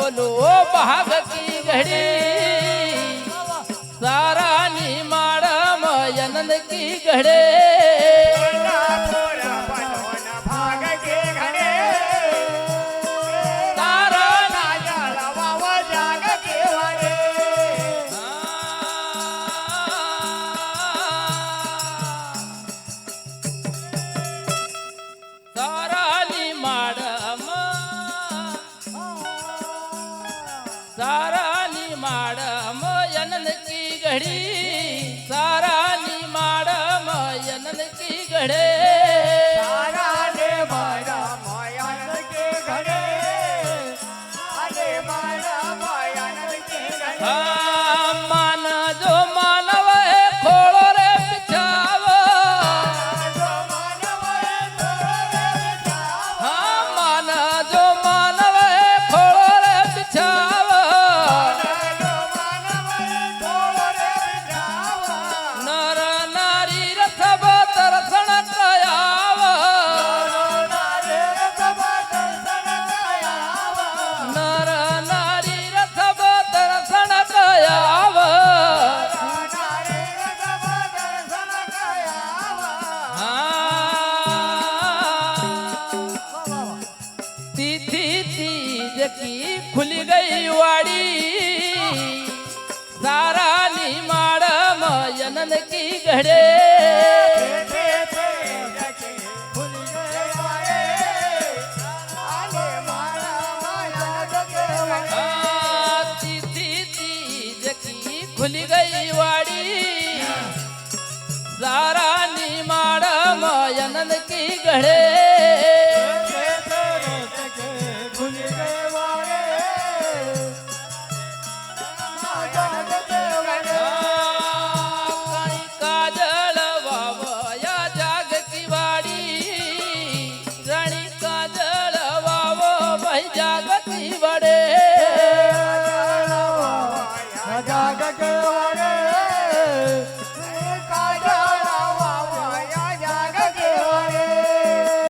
बोलो भाग की घड़ी सारा नी माडम आनंद की घड़े सारानी माडम आनंद की घड़ी सारानी माडम आनंद की घड़े साराने माडम आनंद की घड़े अरे माडम आनंद की घड़े मान जो मानव है खोलो रे बिछाव मान जो मानव है खोलो रे बिछाव नर नारी रसब दर्शन कयाव नर नारी रसब दर्शन कयाव तिथि तीज की खुल गई वाड़ी सारानी माडम आनंद की घड़े तिथि तीज की खुल गई वाड़ी सारानी माडम आनंद की घड़े काजल वावया जाग की वाड़ी रानी काजल वावो भाई जाग की बड़े जाग के वाड़े